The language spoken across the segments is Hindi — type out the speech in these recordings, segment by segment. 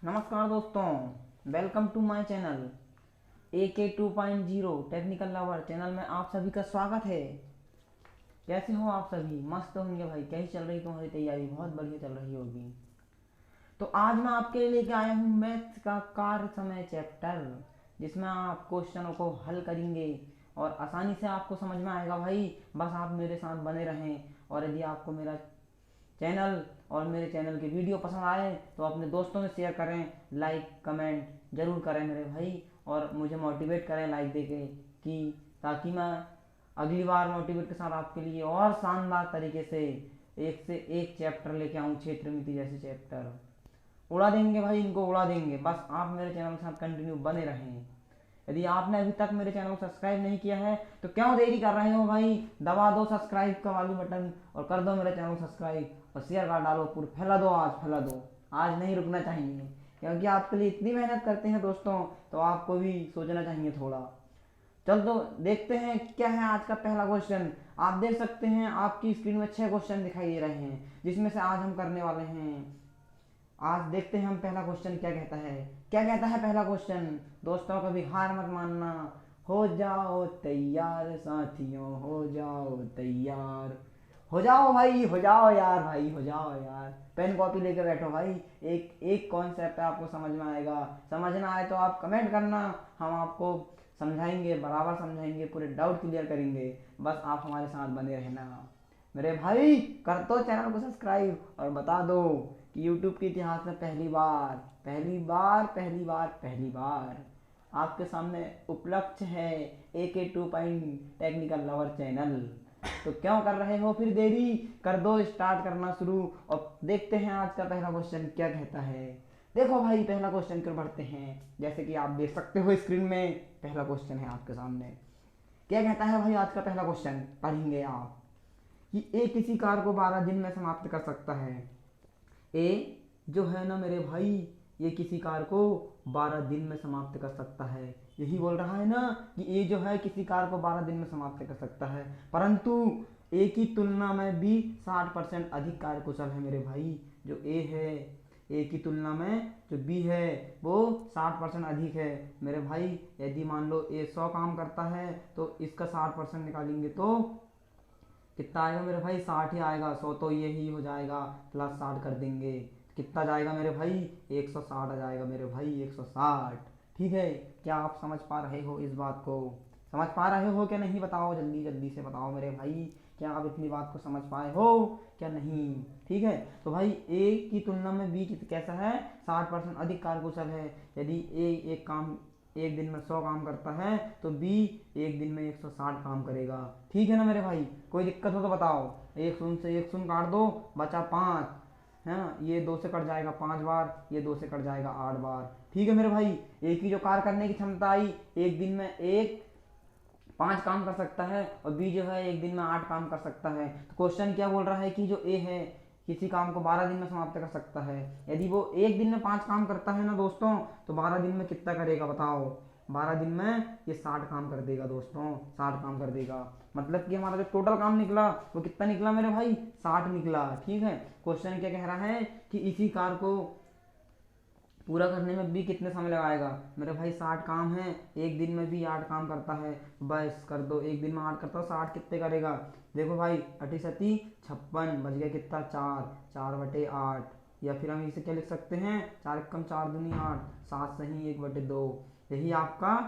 नमस्कार दोस्तों, welcome to my channel AK 2.0 technical lover channel में आप सभी का स्वागत है। कैसे हो आप सभी? मस्त होंगे भाई। कैसी चल रही तुम्हारी तैयारी? बहुत बढ़िया चल रही होगी। तो आज मैं आपके लिए लेके आया हूँ मैथ्स का कार्य समय चैप्टर, जिसमें आप क्वेश्चनों को हल करेंगे और आसानी से आपको समझ में आएगा भाई। बस आप मेरे साथ बने रहें। और यदि आपको मेरा चैनल और मेरे चैनल की वीडियो पसंद आए तो अपने दोस्तों में शेयर करें, लाइक कमेंट ज़रूर करें मेरे भाई, और मुझे मोटिवेट करें लाइक देके, कि ताकि मैं अगली बार मोटिवेट के साथ आपके लिए और शानदार तरीके से एक से एक चैप्टर लेके आऊँ। क्षेत्र मिति जैसे चैप्टर उड़ा देंगे भाई, इनको उड़ा देंगे। बस आप मेरे चैनल के साथ कंटिन्यू बने रहें। यदि आपने अभी तक मेरे चैनल को सब्सक्राइब नहीं किया है तो क्यों देरी कर रहे हो भाई? दबा दो सब्सक्राइब का वाली बटन और कर दो मेरे चैनल को सब्सक्राइब और शेयर कर डालो, पूरे फैला दो, आज फैला दो। आज नहीं रुकना चाहिए, क्योंकि आपके लिए इतनी मेहनत करते हैं दोस्तों, तो आपको भी सोचना चाहिए थोड़ा। चल तो देखते हैं क्या है आज का पहला क्वेश्चन। आप देख सकते हैं आपकी स्क्रीन में 6 क्वेश्चन दिखाई दे रहे हैं, जिसमें से आज हम करने वाले हैं। आज देखते हैं हम पहला क्वेश्चन क्या कहता है। क्या कहता है पहला क्वेश्चन? दोस्तों कभी हार मत मानना। हो जाओ तैयार साथियों, हो जाओ तैयार। हो जाओ भाई, हो जाओ यार भाई, हो जाओ यार। पेन कॉपी लेके बैठो भाई। एक एक कॉन्सेप्ट है, आपको समझ में आएगा। समझना आए तो आप कमेंट करना, हम आपको समझाएंगे, बराबर समझाएंगे, पूरे डाउट क्लियर करेंगे। बस आप हमारे साथ बने रहना मेरे भाई। कर दो चैनल को सब्सक्राइब और बता दो कि यूट्यूब के इतिहास में पहली बार पहली बार पहली बार पहली बार आपके सामने उपलब्ध है AK 2 टेक्निकल लवर चैनल। तो क्यों कर रहे हो फिर देरी? कर दो स्टार्ट करना शुरू और देखते हैं आज का पहला क्वेश्चन क्या कहता है। देखो भाई, पहला क्वेश्चन की ओर बढ़ते हैं। जैसे कि आप देख सकते हो स्क्रीन में पहला क्वेश्चन है आपके सामने। क्या कहता है भाई आज का पहला क्वेश्चन? पढ़ेंगे आप कि ए किसी कार को 12 दिन में समाप्त कर सकता है। ए जो है ना मेरे भाई, ये किसी कार को 12 दिन में समाप्त कर सकता है। यही बोल रहा है ना कि ए जो है किसी कार को 12 दिन में समाप्त कर सकता है, परंतु ए की तुलना में भी 60% अधिक कार्यकुशल है मेरे भाई। जो ए है, ए की तुलना में जो बी है वो 60% अधिक है मेरे भाई। यदि मान लो ए 100 काम करता है तो इसका 60% निकालेंगे तो कितना आएगा मेरे भाई? 60 ही आएगा। 100 तो ये ही हो जाएगा, प्लस 60 कर देंगे, कितना जाएगा मेरे भाई? 160 आ जाएगा मेरे भाई, 160। ठीक है, क्या आप समझ पा रहे हो इस बात को? समझ पा रहे हो क्या नहीं? बताओ, जल्दी जल्दी से बताओ मेरे भाई, क्या आप इतनी बात को समझ पाए हो क्या नहीं? ठीक है, तो भाई ए की तुलना में बी कैसा है? 60% अधिक कार्यकुशल है। यदि ए एक काम एक दिन में 100 काम करता है तो बी एक दिन में 160 काम करेगा। ठीक है ना मेरे भाई? कोई दिक्कत हो तो बताओ। एक शून्य से एक शून्य काट दो, बचा 5 है ना। ये 2 से कट जाएगा 5 बार, ये 2 से कट जाएगा 8 बार। ठीक है मेरे भाई, एक ही जो कार्य करने की क्षमता आई, एक दिन में एक 5 काम कर सकता है और बी जो है एक दिन में 8 काम कर सकता है। तो क्वेश्चन क्या बोल रहा है कि जो ए है किसी काम को 12 दिन में समाप्त कर सकता है। यदि वो एक दिन में 5 काम करता है ना दोस्तों, तो 12 दिन में कितना करेगा बताओ? 12 दिन में ये 60 काम कर देगा दोस्तों, 60 काम कर देगा। मतलब कि हमारा जो टोटल काम निकला वो कितना निकला मेरे भाई? 60 निकला। ठीक है, क्वेश्चन क्या कह रहा है कि इसी कार को पूरा करने में भी कितने समय लगाएगा मेरे भाई? 60 काम है, एक दिन में भी 8 काम करता है। बस कर दो, एक दिन में 8 करता है, 60 कितने करेगा? देखो भाई, 88 56 बच गया कितना? 4, 4/8। या फिर हम इसे क्या लिख सकते हैं? 4 कम 4 दूनी 8, 7 सही 1/2। यही आपका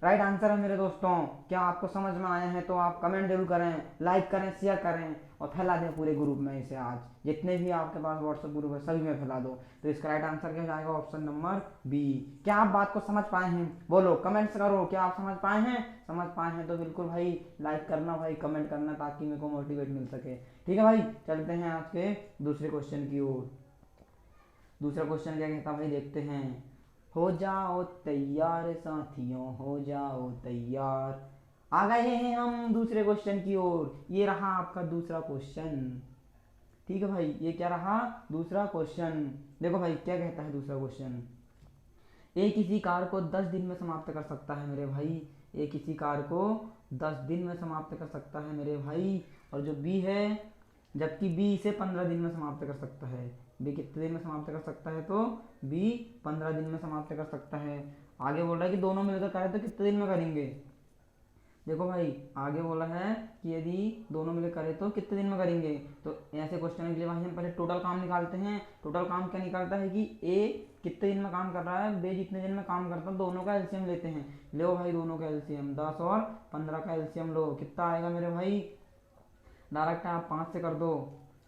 राइट आंसर है मेरे दोस्तों। क्या आपको समझ में आया है? तो आप कमेंट जरूर करें, लाइक करें, शेयर करें और फैला दें पूरे ग्रुप में इसे। आज जितने भी आपके पास व्हाट्सएप ग्रुप है सभी में फैला दो। तो इसका राइट आंसर क्या जाएगा? Option number B. क्या आप बात को समझ पाए हैं? बोलो, कमेंट्स करो, क्या आप समझ पाए हैं? समझ पाए हैं तो बिल्कुल भाई लाइक करना भाई, कमेंट करना, ताकि मेरे को मोटिवेट मिल सके। ठीक है भाई, चलते हैं आज के दूसरे क्वेश्चन की ओर। दूसरा क्वेश्चन क्या कहता भाई, देखते हैं। हो जाओ तैयार साथियों, हो जाओ तैयार। आ गए हैं हम दूसरे क्वेश्चन की ओर। ये रहा आपका दूसरा क्वेश्चन। ठीक है भाई, ये क्या रहा? दूसरा क्वेश्चन। देखो भाई क्या कहता है दूसरा क्वेश्चन। ए किसी कार को 10 दिन में समाप्त कर सकता है मेरे भाई। ए किसी कार को 10 दिन में समाप्त कर सकता है मेरे भाई। और जो बी है, जबकि बी इसे 15 दिन में समाप्त कर सकता है। बी कितने दिन में समाप्त कर सकता है, तो बी 15 दिन में समाप्त कर सकता है। आगे बोल रहा है कि दोनों मिलकर करें तो कितने दिन में करेंगे। देखो भाई आगे बोला है कि यदि दोनों मिलकर करें तो कितने दिन में करेंगे। तो ऐसे क्वेश्चन के लिए भाई हम पहले टोटल काम निकालते हैं। टोटल काम क्या निकालता है कि ए कितने दिन में काम कर रहा है, बी जितने दिन में काम करता है, दोनों का एलसीएम लेते हैं। लो भाई दोनों का एलसीएम 10 और 15 का एलसीएम लो, कितना आएगा मेरे भाई। डायरेक्ट आप 5 से कर दो,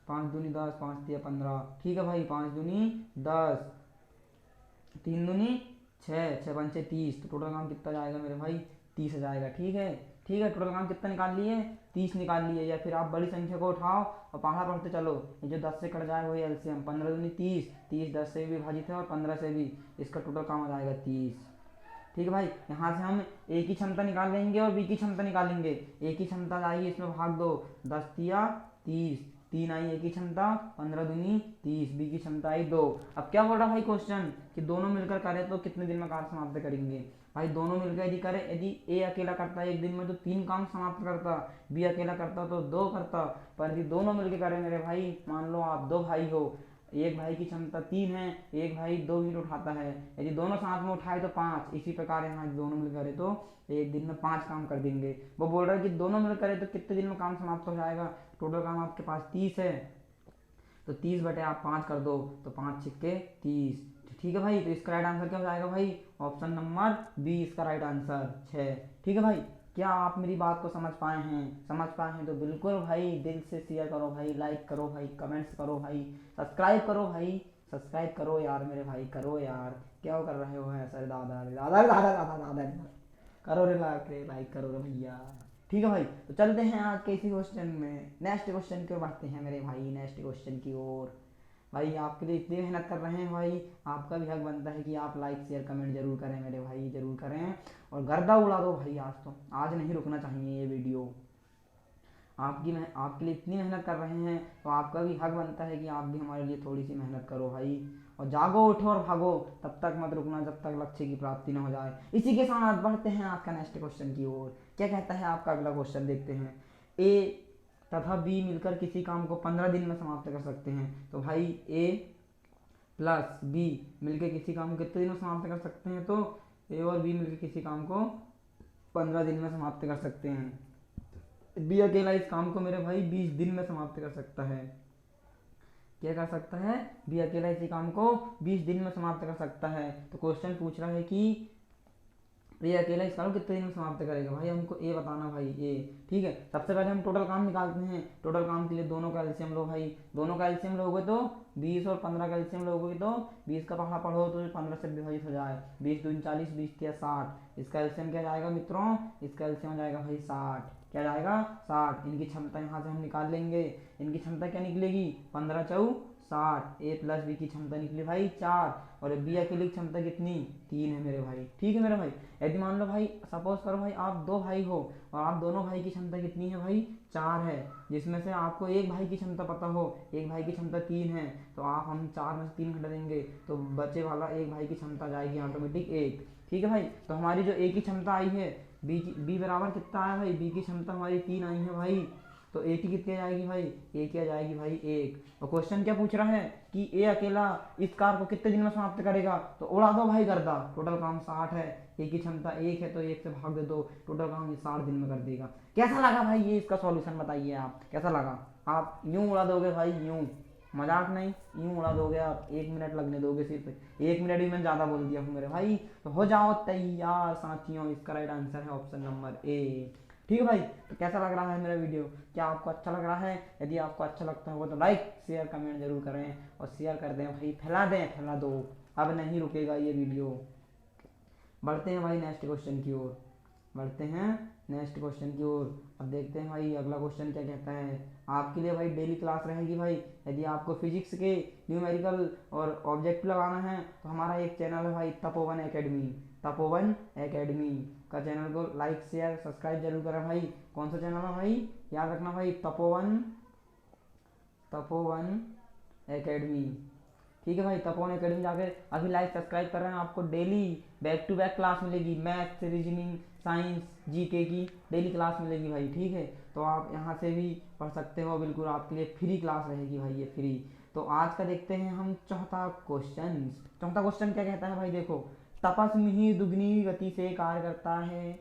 5 दूनी 10, 5 दिया 15, ठीक है भाई 5 दूनी 10, 3 दूनी 6, 6 पंचे 30, तो टोटल काम कितना जाएगा मेरे भाई 30 आ जाएगा। ठीक है ठीक है, टोटल काम कितना निकाल लिए 30 निकाल लिए। या फिर आप बड़ी संख्या को उठाओ और पहाड़ा पढ़ते चलो, ये जो 10 से कट जाए वही एलसीएम, 15 दूनी 30, 30 10 से भी विभाजित है और 15 से भी, इसका टोटल काम आ जाएगा 30। ठीक है भाई, यहाँ से हम ए की क्षमता निकाल लेंगे और बी की क्षमता निकालेंगे। ए की क्षमता आएगी इसमें भाग दो, 10 तिया 30, 3 आई ए की क्षमता, 15 दूनी 30, बी की क्षमता आई 2। अब क्या बोल रहा भाई क्वेश्चन कि दोनों मिलकर करें तो कितने दिन में कार्य समाप्त करेंगे। भाई दोनों मिलकर यदि करें, यदि ए अकेला करता है एक दिन में तो 3 काम समाप्त करता, बी अकेला करता तो 2 करता। पर यदि दोनों मिलकर करें मेरे भाई, मान लो आप 2 भाई हो, एक भाई की क्षमता 3 है, एक भाई 2 यूनिट उठाता है, यदि दोनों साथ में उठाए तो 5। इसी प्रकार यहाँ दोनों मिलकर करें तो एक दिन में 5 काम कर देंगे। वो बोल रहा है कि दोनों मिलकर करें तो कितने दिन में काम समाप्त हो जाएगा। टोटल काम आपके पास 30 है, तो 30 बटे आप 5 कर दो, तो 5 छिक्के 30। ठीक है भाई, तो इसका राइट आंसर क्या हो जाएगा भाई, ऑप्शन नंबर बी इसका राइट आंसर 6। ठीक है भाई, क्या आप मेरी बात को समझ पाए हैं। समझ पाए हैं तो बिल्कुल भाई दिल से शेयर करो भाई, लाइक करो भाई, कमेंट्स करो भाई, सब्सक्राइब करो भाई, सब्सक्राइब करो यार मेरे भाई, करो यार, क्या कर रहे हो ऐसा, दादा दादा दादा दादा दादा, करो रे लाइक करो रे भैया। ठीक है भाई, तो चलते हैं आज के इसी क्वेश्चन में, नेक्स्ट क्वेश्चन की ओर बढ़ते हैं मेरे भाई, नेक्स्ट क्वेश्चन की ओर। भाई आपके लिए इतनी मेहनत कर रहे हैं भाई, आपका भी हक बनता है कि आप लाइक शेयर कमेंट जरूर करें मेरे भाई, जरूर करें और गर्दा उड़ा दो भाई। आज तो आज नहीं रुकना चाहिए ये वीडियो। आपके लिए इतनी मेहनत कर रहे हैं तो आपका भी हक बनता है कि आप भी हमारे लिए थोड़ी सी मेहनत करो भाई। और जागो उठो और भागो, तब तक मत रुकना जब तक लक्ष्य की प्राप्ति न हो जाए। इसी के साथ बढ़ते हैं आपका नेक्स्ट क्वेश्चन की ओर। क्या कहता है आपका अगला क्वेश्चन, देखते हैं। ए तथा बी मिलकर किसी काम को 15 दिन में समाप्त कर सकते हैं। तो भाई ए प्लस बी मिलकर किसी काम को कितने दिन में समाप्त कर सकते हैं, तो ए और बी मिलकर किसी काम को 15 दिन में समाप्त कर सकते हैं। बी अकेला इस काम को मेरे भाई 20 दिन में समाप्त कर सकता है। क्या कर सकता है, बी अकेला इसी काम को 20 दिन में समाप्त कर सकता है। तो क्वेश्चन पूछ रहा है कि ये अकेला इस काम को कितने दिन में समाप्त करेगा। भाई हमको ए बताना भाई, ए। ठीक है, सबसे पहले हम टोटल काम निकालते हैं। टोटल काम के लिए दोनों का एलसीएम लो भाई, दोनों का एलसीएम लोगे तो 20 और 15 का एलसीएम लोगे तो 20 का पहाड़ा पढ़ो तो 15 से विभाजित हो जाए, 20 दूनी 40, 20 तिया 60। इसका एलसीएम क्या जाएगा मित्रों, इसका एलसीएम हो जाएगा भाई 60। क्या जाएगा 60। इनकी क्षमता यहाँ से हम निकाल लेंगे। इनकी क्षमता क्या निकलेगी, 15 चौ 60। ए प्लस बी की क्षमता निकली भाई 4 और बी अकेली क्षमता कितनी 3 है मेरे भाई। ठीक है मेरे भाई, यदि मान लो भाई सपोज करो भाई आप 2 भाई हो और आप दोनों भाई की क्षमता कितनी है भाई 4 है, जिसमें से आपको एक भाई की क्षमता पता हो, एक भाई की क्षमता 3 है, तो आप हम 4 में से 3 घटा देंगे तो बचे वाला एक भाई की क्षमता जाएगी ऑटोमेटिक 1। ठीक है भाई, तो हमारी जो ए की क्षमता आई है, बी बराबर कितना आया भाई, बी की क्षमता हमारी 3 आई है भाई, तो ए की कितनी आ जाएगी भाई, ए की आ जाएगी भाई 1। और क्वेश्चन क्या पूछ रहा है कि ए अकेला इस कार को कितने दिन में समाप्त करेगा, तो उड़ा दो भाई गर्दा। टोटल काम 60 है, ए की क्षमता 1 है तो 1 से भाग दे दो, टोटल काम ये 60 दिन में कर देगा। कैसा लगा भाई ये, इसका सॉल्यूशन बताइए आप, कैसा लगा। आप यूं उड़ा दोगे भाई, यूं, मजाक नहीं, यूं उड़ा दोगे आप। 1 मिनट लगने दोगे, सिर्फ 1 मिनट भी मैंने ज़्यादा बोल दिया हूँ मेरे भाई। तो हो जाओ तैयार साथियों, इसका राइट आंसर है ऑप्शन नंबर ए। ठीक है भाई, तो कैसा लग रहा है मेरा वीडियो, क्या आपको अच्छा लग रहा है। यदि आपको अच्छा लगता होगा तो लाइक शेयर कमेंट जरूर करें और शेयर कर दें भाई, फैला दें, फैला दो। अब नहीं रुकेगा ये वीडियो। बढ़ते हैं भाई नेक्स्ट क्वेश्चन की ओर, बढ़ते हैं नेक्स्ट क्वेश्चन की ओर। अब देखते हैं भाई अगला क्वेश्चन क्या कहता है। आपके लिए भाई डेली क्लास रहेगी भाई। यदि आपको फिजिक्स के न्यूमेरिकल और ऑब्जेक्टिव लगाना है तो हमारा एक चैनल है भाई तपोवन एकेडमी, तपोवन एकेडमी का चैनल को लाइक शेयर सब्सक्राइब जरूर करें भाई। कौन सा चैनल है भाई, याद रखना भाई, तपोवन, तपोवन एकेडमी। ठीक है भाई, तपोवन एकेडमी जाके अभी लाइक सब्सक्राइब कर रहे हैं, आपको daily back to back class मिलेगी, मैथ्स रीजनिंग साइंस जीके की डेली क्लास मिलेगी भाई। ठीक है, तो आप यहाँ से भी पढ़ सकते हो, बिल्कुल आपके लिए फ्री क्लास रहेगी भाई, ये फ्री। तो आज का देखते हैं हम चौथा क्वेश्चन। चौथा क्वेश्चन क्या कहता है भाई, देखो, तपस मिहिर दुगनी गति से कार्य करता है,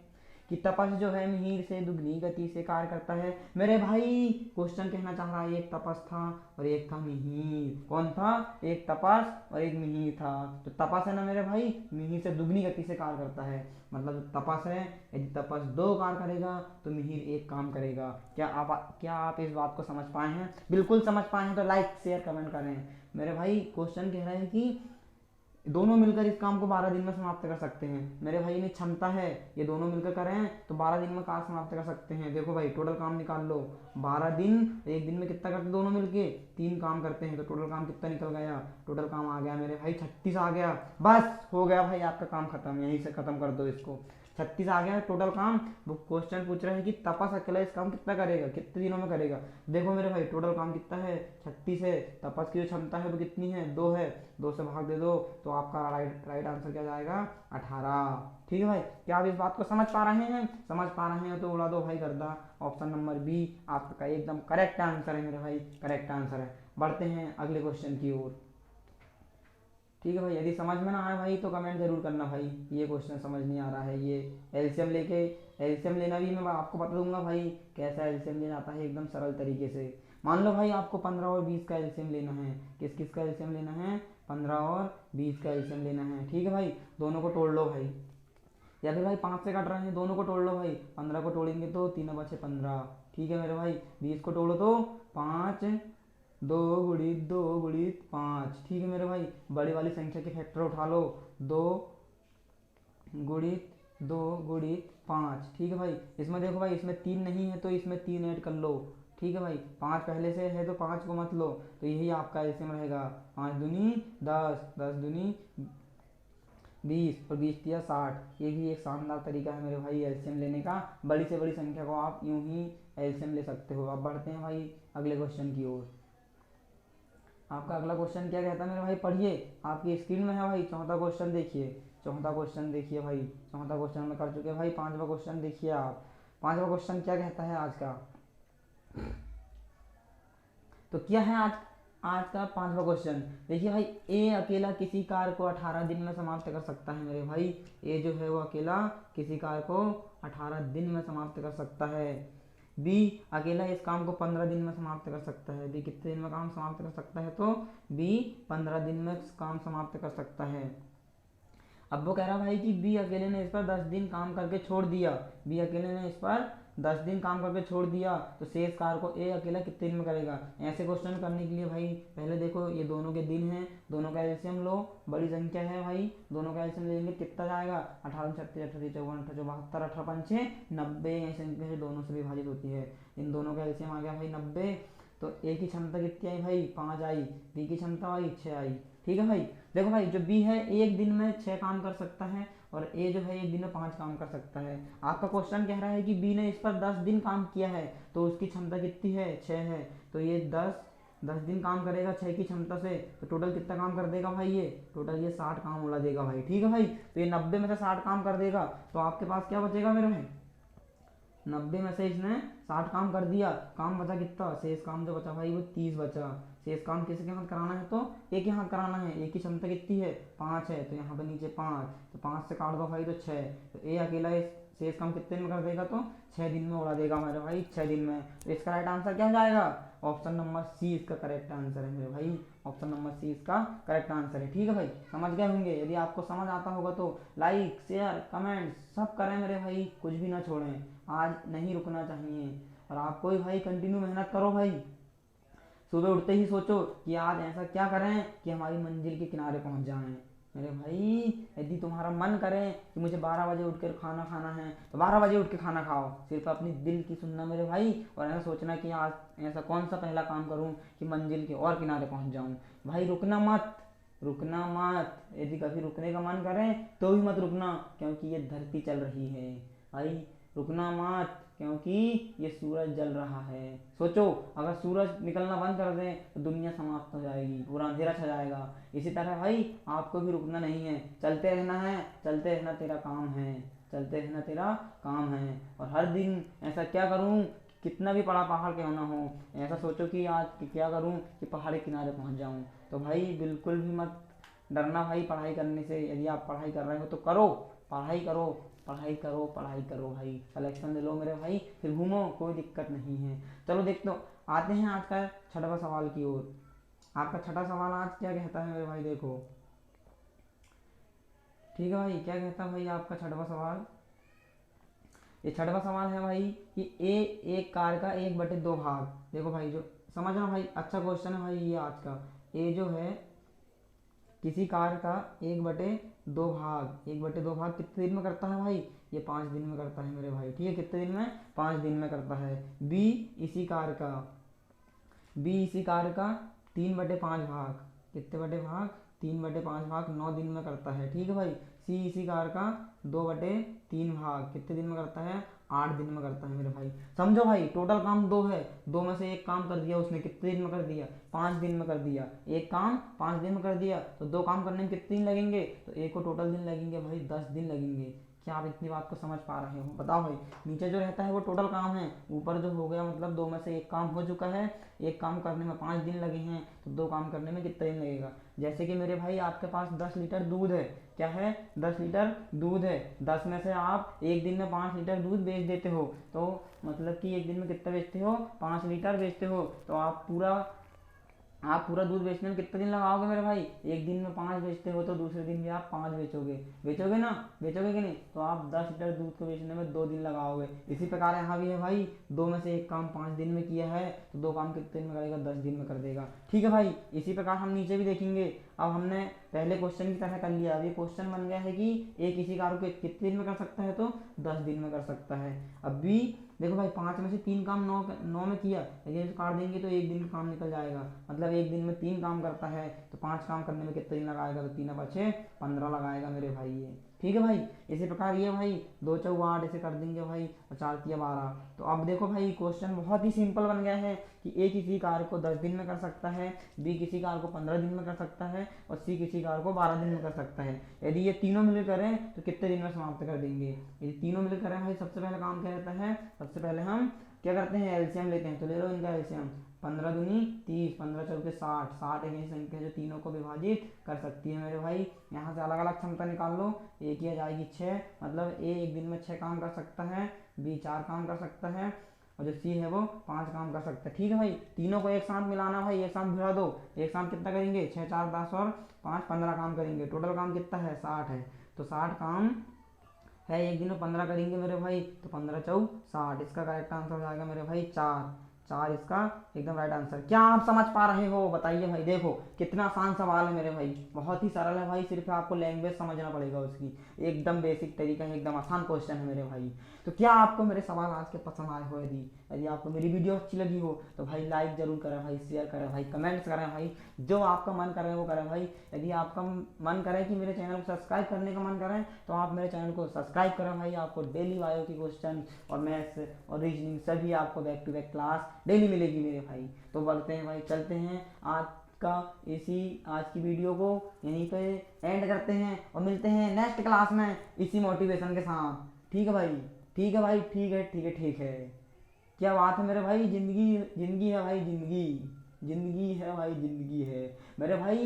कि तपस जो है मिहिर से दुगनी गति से कार्य करता है। मेरे भाई क्वेश्चन कहना चाह रहा है एक तपस था और एक था मिहिर। कौन था? एक तपस और एक मिहिर था। तो तपस है ना मेरे भाई, मिहिर से दुगनी गति से कार्य करता है। मतलब तपस है, यदि तपस दो कार्य करेगा तो मिहिर एक काम करेगा। क्या आप इस बात को समझ पाए हैं? बिल्कुल समझ पाए हैं तो लाइक शेयर कमेंट करें। मेरे भाई क्वेश्चन कह रहे हैं कि दोनों मिलकर इस काम को 12 दिन में समाप्त कर सकते हैं। मेरे भाई ने क्षमता है, ये दोनों मिलकर करें तो 12 दिन में काम समाप्त कर सकते हैं। देखो भाई टोटल काम निकाल लो, 12 दिन, एक दिन में कितना करते दोनों मिलके? 3 काम करते हैं। तो टोटल काम कितना निकल गया? टोटल काम आ गया मेरे भाई 36 आ गया। बस हो गया भाई आपका काम खत्म, यहीं से खत्म कर दो इसको। 36 आ गया टोटल काम। वो क्वेश्चन पूछ रहे हैं कि तपस अकेला इस काम कितना करेगा, कितने दिनों में करेगा। देखो मेरे भाई टोटल काम कितना है? 36 है। तपस की जो क्षमता है वो कितनी है? 2 है। 2 से भाग दे दो तो आपका राइट आंसर क्या जाएगा? 18। ठीक है भाई, क्या आप इस बात को समझ पा रहे हैं? समझ पा रहे हैं तो उड़ा दो भाई गर्दा। ऑप्शन नंबर बी आपका एकदम करेक्ट आंसर है मेरे भाई, करेक्ट आंसर है। बढ़ते हैं अगले क्वेश्चन की ओर। ठीक है भाई, यदि समझ में ना आए भाई तो कमेंट जरूर करना भाई, ये क्वेश्चन समझ नहीं आ रहा है। ये एलसीएम लेना भी मैं आपको बता दूंगा भाई, कैसा एलसीएम लेना आता है एकदम सरल तरीके से। मान लो भाई आपको 15 और 20 का एलसीएम लेना है। किस किस का एलसीएम लेना है? 15 और 20 का एलसीएम लेना है। ठीक है भाई, दोनों को तोड़ लो भाई, या फिर भाई 5 से कट रहे हैं, दोनों को तोड़ लो भाई। 15 को तोड़ेंगे तो 3 बचे 15। ठीक है मेरे भाई, 20 को तोड़ो तो 5, 2 गुणित 2 गुणित 5। ठीक है मेरे भाई, बड़ी वाली संख्या के फैक्टर उठा लो, 2 गुणित 2 गुणित 5। ठीक है भाई, इसमें देखो भाई इसमें 3 नहीं है तो इसमें 3 ऐड कर लो। ठीक है भाई, 5 पहले से है तो 5 को मत लो, तो यही आपका एलसीएम रहेगा। 5 दूनी 10, 10 दूनी 20 और 20 दिया 60। ये भी एक शानदार तरीका है मेरे भाई एलसीएम लेने का। बड़ी से बड़ी संख्या को आप यूं ही एलसीएम ले सकते हो। अब बढ़ते हैं भाई अगले क्वेश्चन की ओर। आपका अगला क्वेश्चन क्या कहता है मेरे भाई, पढ़िए, आपकी स्क्रीन में है भाई। चौथा क्वेश्चन देखिए, चौथा क्वेश्चन देखिए भाई। चौथा क्वेश्चन में कर चुके हैं भाई, पांचवा क्वेश्चन देखिए आप। पांचवा क्वेश्चन क्या कहता है आज का? तो क्या है आज का पांचवा क्वेश्चन? देखिए भाई, ए अकेला किसी कार्य को 18 दिन में समाप्त कर सकता है मेरे भाई। ए जो है वो अकेला किसी कार्य को 18 दिन में समाप्त कर सकता है। बी अकेला इस काम को 15 दिन में समाप्त कर सकता है। बी कितने दिन में काम समाप्त कर सकता है? तो बी 15 दिन में काम समाप्त कर सकता है। अब वो कह रहा भाई कि बी अकेले ने इस पर 10 दिन काम करके छोड़ दिया। बी अकेले ने इस पर 10 दिन काम करके छोड़ दिया तो शेष कार्य को ए अकेला कितने दिन में करेगा। ऐसे क्वेश्चन करने के लिए भाई पहले देखो ये दोनों के दिन हैं, दोनों का एलसीएम लो, बड़ी संख्या है भाई, दोनों का एलसीएम लेंगे कितना जाएगा? 18 36 38 54 72 18 पंचे 90। ऐसी संख्या से दोनों से विभाजित होती है। इन दोनों का एलसीएम आ गया भाई 90। तो ए की क्षमता कितनी आई भाई? 5 आई। बी की क्षमता आई 6 आई। ठीक है भाई, देखो भाई जो बी है एक दिन में 6 काम कर सकता है और ए जो है एक दिन में 5 काम कर सकता है। आपका क्वेश्चन कह रहा है कि बी ने इस पर 10 दिन काम किया है तो उसकी क्षमता कितनी है? 6 है। तो ये 10 दिन काम करेगा 6 की क्षमता से, तो टोटल कितना काम कर देगा भाई? ये टोटल ये 60 काम उड़ा देगा भाई। ठीक है भाई, तो ये 90 में से 60 काम कर देगा तो आपके पास क्या बचेगा मेरे भाई? 90 में से इसने 60 काम कर दिया, काम बचा कितना? शेष काम जो बचा भाई वो 30 बचा। शेष काम किसके हाथ कराना है? तो एक के हाथ कराना है। एक की क्षमता कितनी है? 5 है, तो यहाँ पर नीचे 5, तो 5 से काट दो भाई तो 6। तो ए अकेला इस शेष काम कितने में कर देगा? तो 6 दिन में उड़ा देगा हमारे भाई, 6 दिन में। तो इसका राइट आंसर क्या हो जाएगा? ऑप्शन नंबर सी इसका करेक्ट आंसर है मेरे भाई। ऑप्शन नंबर सी इसका करेक्ट आंसर है। ठीक है भाई, समझ गए होंगे। यदि आपको समझ आता होगा तो लाइक शेयर कमेंट सब करें मेरे भाई, कुछ भी ना छोड़ें। आज नहीं रुकना चाहिए और आपको भी भाई कंटिन्यू मेहनत करो भाई। सुबह उठते ही सोचो कि आज ऐसा क्या करें कि हमारी मंजिल के किनारे पहुंच जाएं। मेरे भाई यदि तुम्हारा मन करे कि मुझे 12 बजे उठकर खाना खाना है तो 12 बजे उठ के खाना खाओ। सिर्फ अपनी दिल की सुनना मेरे भाई, और ऐसा सोचना कि आज ऐसा कौन सा पहला काम करूं कि मंजिल के और किनारे पहुंच जाऊं। भाई रुकना मत, रुकना मत। यदि कभी रुकने का मन करे तो भी मत रुकना, क्योंकि ये धरती चल रही है भाई। रुकना मत, क्योंकि ये सूरज जल रहा है। सोचो अगर सूरज निकलना बंद कर दे तो दुनिया समाप्त हो जाएगी, पूरा अंधेरा छा जाएगा। इसी तरह भाई आपको भी रुकना नहीं है, चलते रहना है। चलते रहना तेरा काम है, चलते रहना तेरा काम है। और हर दिन ऐसा क्या करूं कितना भी बड़ा पहाड़ क्यों ना हो, ऐसा सोचो कि आज क्या करूं कि पहाड़ के किनारे पहुंच जाऊं। तो भाई बिल्कुल भी मत डरना भाई पढ़ाई करने से। यदि आप पढ़ाई कर रहे हो तो करो, पढ़ाई करो, पढ़ाई करो, पढ़ाई करो भाई, सिलेक्शन ले लो मेरे भाई, फिर घूमो, कोई दिक्कत नहीं है। चलो देख तो आते हैं आज का छठवा सवाल की ओर। आपका छठा सवाल आज क्या कहता है मेरे भाई, देखो ठीक है भाई, क्या कहता है भाई आपका छठवा सवाल। ये छठवा सवाल है भाई कि ए एक कार का 1/2 भाग। देखो भाई जो समझना भाई, अच्छा क्वेश्चन है भाई ये आज का। ए जो है किसी कार का 1/2 भाग, 1/2 भाग कितने दिन में करता है भाई, ये 5 दिन में करता है मेरे भाई, ठीक है, कितने दिन में, 5 दिन में करता है। बी इसी कार का, बी इसी कार का 3/5 भाग, कितने बटे भाग, 3/5 भाग 9 दिन में करता है, ठीक है भाई। सी इसी कार का 2/3 भाग, कितने दिन में करता है, 8 दिन में करता है मेरे भाई। समझो भाई टोटल काम 2 है, 2 में से एक काम कर दिया उसने, कितने दिन में कर दिया, 5 दिन में कर दिया। एक काम 5 दिन में कर दिया, तो 2 काम करने में कितने दिन लगेंगे, तो एक को टोटल दिन लगेंगे भाई 10 दिन लगेंगे। क्या आप इतनी बात को समझ पा रहे हो, बताओ भाई। नीचे जो रहता है वो टोटल काम है, ऊपर जो हो गया मतलब 2 में से एक काम हो चुका है, एक काम करने में 5 दिन लगे हैं, तो 2 काम करने में कितना दिन लगेगा। जैसे कि मेरे भाई आपके पास 10 लीटर दूध है, क्या है, 10 लीटर दूध है, 10 में से आप एक दिन में 5 लीटर दूध बेच देते हो, तो मतलब कि एक दिन में कितना बेचते हो, 5 लीटर बेचते हो। तो आप पूरा दूध बेचने में कितने दिन लगाओगे मेरे भाई, एक दिन में 5 बेचते हो तो दूसरे दिन भी आप 5 बेचोगे, बेचोगे ना, बेचोगे कि नहीं, तो आप 10 लीटर दूध को बेचने में 2 दिन लगाओगे। इसी प्रकार यहाँ भी है भाई, 2 में से एक काम 5 दिन में किया है, तो 2 काम कितने दिन में करेगा, 10 दिन में कर देगा, ठीक है भाई। इसी प्रकार हम नीचे भी देखेंगे। अब हमने पहले क्वेश्चन की तरह कर लिया, अभी क्वेश्चन बन गया है कि एक इसी कार को कितने दिन में कर सकता है, तो 10 दिन में कर सकता है। अब बी देखो भाई 5 में से 3 काम 9 में किया, लेकिन इसको काट देंगे तो एक दिन का काम निकल जाएगा, मतलब एक दिन में 3 काम करता है, तो 5 काम करने में कितने दिन लगाएगा, तो 3 × 5 = 15 लगाएगा मेरे भाई ये, ठीक है भाई। इसी प्रकार ये भाई 2 × 4 = 8 ऐसे कर देंगे भाई, और 4 × 12। तो अब देखो भाई क्वेश्चन बहुत ही सिंपल बन गया है कि ए किसी कार को 10 दिन में कर सकता है, बी किसी कार को 15 दिन में कर सकता है, और सी किसी कार को 12 दिन में कर सकता है। यदि ये तीनों मिलकर करें तो कितने दिन में समाप्त कर देंगे। यदि तीनों मिलकर करें भाई, सबसे पहले काम क्या रहता है, सबसे पहले हम क्या करते हैं, एलसीएम लेते हैं। तो ले लो इनका एलसीएम, 15 दूनी 30, 15 चौके 60, 60 एक ऐसी संख्या जो तीनों को विभाजित कर सकती है मेरे भाई। यहाँ से अलग अलग क्षमता निकाल लो, ए की आ जाएगी 6, मतलब ए एक दिन में 6 काम कर सकता है, बी 4 काम कर सकता है, और जो सी है वो 5 काम कर सकता है, ठीक है भाई। तीनों को एक साथ मिलाना भाई, एक साथ भिड़ा दो, एक साथ कितना करेंगे, 6 × 4 = 10 और 5 = 15 काम करेंगे। टोटल काम कितना है, 60 है, तो 60 काम है, एक दिन में 15 करेंगे मेरे भाई, तो 15 × 4 = 60। इसका करेक्ट आंसर हो जाएगा मेरे भाई 4, 4 इसका एकदम राइट आंसर। क्या आप समझ पा रहे हो, बताइए भाई। देखो कितना आसान सवाल है मेरे भाई, बहुत ही सरल है भाई, सिर्फ आपको लैंग्वेज समझना पड़ेगा उसकी, एकदम बेसिक तरीका है, एकदम आसान क्वेश्चन है मेरे भाई। तो क्या आपको मेरे सवाल आज के पसंद आए हो, यदि आपको मेरी वीडियो अच्छी लगी हो तो भाई लाइक जरूर करें भाई, शेयर करें भाई, कमेंट्स करें भाई, जो आपका मन करे वो करें भाई। यदि आपका मन करे कि मेरे चैनल को सब्सक्राइब करने का मन करे तो आप मेरे चैनल को सब्सक्राइब करें भाई। आपको डेली बायो की क्वेश्चन और मैथ्स और रीजनिंग सभी आपको back to back class daily मिलेगी मेरे भाई। तो बढ़ते हैं भाई, चलते हैं आज की वीडियो को यहीं पे एंड करते हैं, और मिलते हैं नेक्स्ट क्लास में इसी मोटिवेशन के साथ, ठीक है भाई, ठीक है भाई, ठीक है, ठीक है, ठीक है। क्या बात है मेरे भाई, जिंदगी जिंदगी है भाई, जिंदगी है भाई, जिंदगी है मेरे भाई।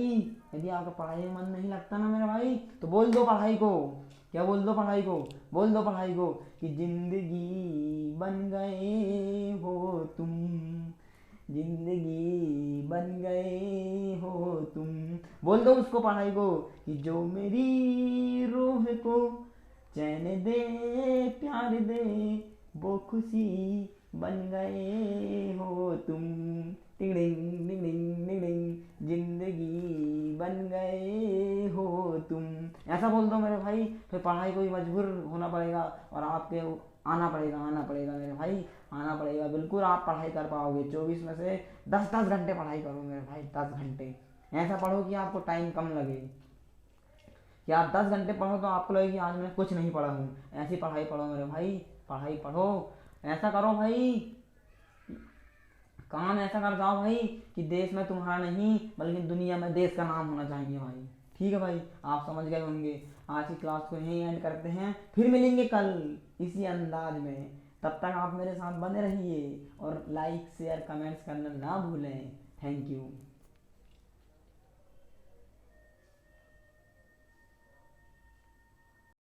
यदि आपका पढ़ाई में मन नहीं लगता ना मेरे भाई, तो बोल दो पढ़ाई को, क्या बोल दो पढ़ाई को, बोल दो पढ़ाई को कि जिंदगी बन गए हो तुम, जिंदगी बन गए हो तुम। बोल दो उसको पढ़ाई को कि जो मेरी रूह को चैन दे, प्यार दे, वो खुशी बन गए हो तुम। टिंग टिंग टिंग टिंग टिंग टिंग, जिंदगी बन गए हो तुम। ऐसा बोल दो मेरे भाई, फिर पढ़ाई को भी मजबूर होना पड़ेगा, और आपके आना पड़ेगा मेरे भाई, आना पड़ेगा, बिल्कुल आप पढ़ाई कर पाओगे। 24 में से 10-10 घंटे पढ़ाई करो मेरे भाई, 10 घंटे ऐसा पढ़ो कि आपको टाइम कम लगे, कि आप 10 घंटे पढ़ो तो आपको लगे कि आज मैं कुछ नहीं पढ़ा हूँ। ऐसी पढ़ाई पढ़ो मेरे भाई, पढ़ाई पढ़ो, ऐसा करो भाई, काम ऐसा कर जाओ भाई कि देश में तुम्हारा नहीं बल्कि दुनिया में देश का नाम होना चाहिए भाई, ठीक है भाई। आप समझ गए होंगे। आज की क्लास को यहीं एंड करते हैं, फिर मिलेंगे कल इसी अंदाज में तब तक आप मेरे साथ बने रहिए और लाइक शेयर कमेंट्स करना ना भूलें। Thank you.